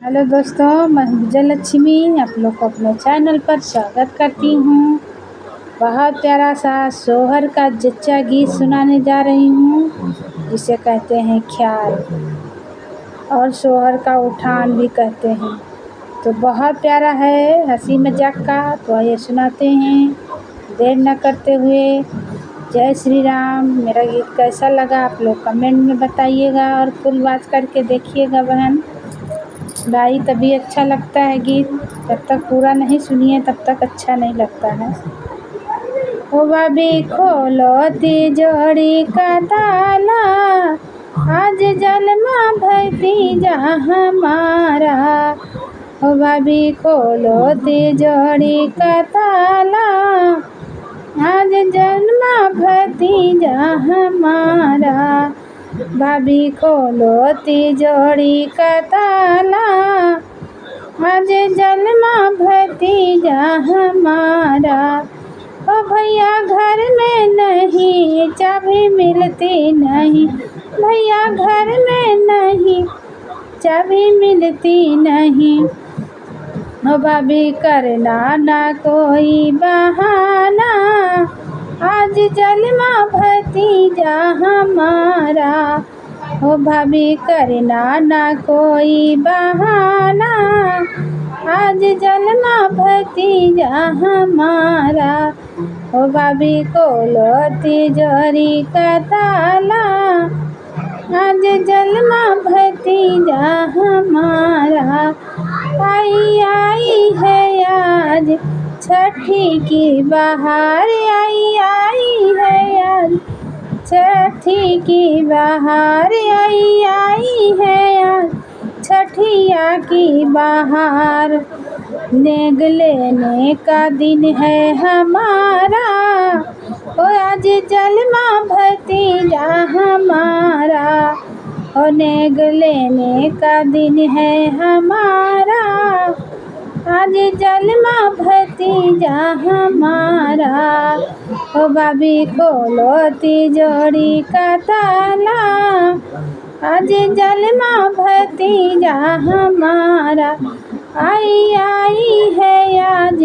Hello दोस्तों, मैं विजय लक्ष्मी आप लोग को अपने चैनल पर स्वागत करती हूँ। बहुत प्यारा सा सोहर का जच्चा गीत सुनाने जा रही हूँ, जिसे कहते हैं ख्याल, और सोहर का उठान भी कहते हैं। तो बहुत प्यारा है, हंसी मजाक का। तो आइए सुनाते हैं देर न करते हुए। जय श्री राम। मेरा गीत कैसा लगा आप लोग कमेंट में बताइएगा, और फुल वॉच करके देखिएगा बहन भाई, तभी अच्छा लगता है गीत। जब तक पूरा नहीं सुनिए तब तक अच्छा नहीं लगता है। ओ भाभी खोलो तिजोरी का ताला, आज जन्मा भतीजा हमारा। ओ भाभी खोलो तिजोरी का ताला, आज जन्मा भतीजा हमारा। भाभी खोलो तिजोरी का ताला, आज जन्मा भतीजा हमारा। ओ भैया घर में नहीं, चाबी मिलती नहीं। भैया घर में नहीं, चाबी मिलती नहीं। ओ भाभी करना ना कोई बहाना, आज जन्मा भतीजा हमारा। ओ भाभी करना ना कोई बहाना, आज जन्मा भतीजा हमारा। ओ भाभी खोलो तिजोरी का ताला, आज जन्मा भतीजा हमारा। आई है आज छठी की बहार, आई है आज छठी की बहार, आई है आज छठिया की बहार। नेग लेने का दिन है हमारा, ओ आज जन्मा भतीजा हमारा। ओ नेग लेने का दिन है हमारा, आज जन्मा भतीजा हमारा। ओ भाभी खोलो तिजोरी का ताला, आज जन्मा भतीजा हमारा। आई है आज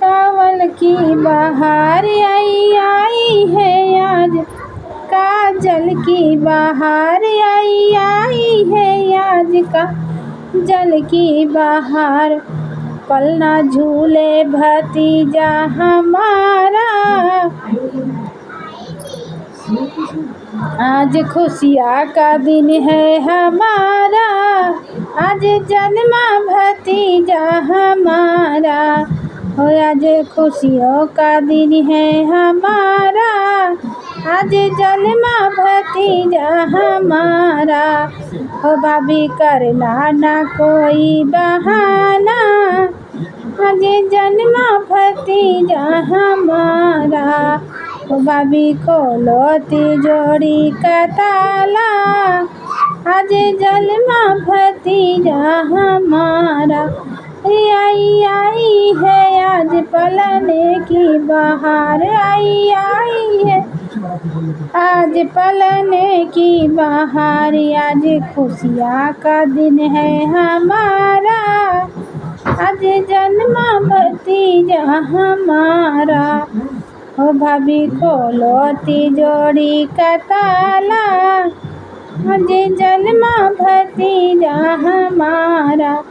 कावल की बहार, आई है आज काजल की बहार, आई है आज काजल की बहार। पलना झूले भतीजा हमारा, आज खुशियाँ का दिन है हमारा, आज जन्मा भतीजा हमारा। हो आज खुशियों का दिन है हमारा, आज जन्मा भतीजा हमारा। हो भाभी करना ना कोई बहाना, आज जन्मा भतीजा हमारा। ओ भाभी खोलो तिजोरी का ताला, आज जन्मा भतीजा हमारा। आई है आज पलने की बहार, आई है आज पलने की बहार। आज खुशियाँ का दिन है हमारा, आज जन्मा भतीजा हमारा। ओ भाभी खोलो तिजोरी का ताला, आज जन्मा भतीजा हमारा।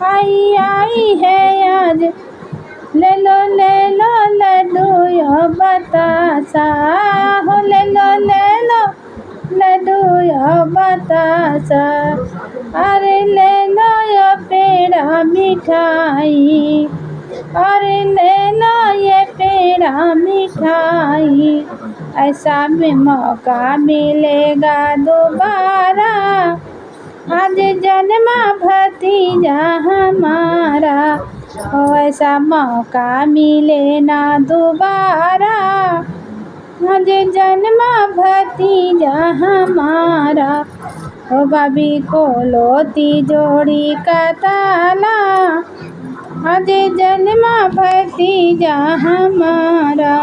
आई है आज ले लो लड्डू यो बतासा, हो ले लो लड्डू यो बतासा। अरे ले लो यो पेड़ा मिठाई, अरे ले लो ये पेड़ा मिठाई। ऐसा में मौका मिलेगा दोबारा, आज जन्मा भतीजा हमारा। ओ ऐसा मौका मिले ना दोबारा, आज जन्मा भतीजा हमारा। ओ भाभी खोलो तिजोरी का ताला, आज जन्मा भतीजा हमारा।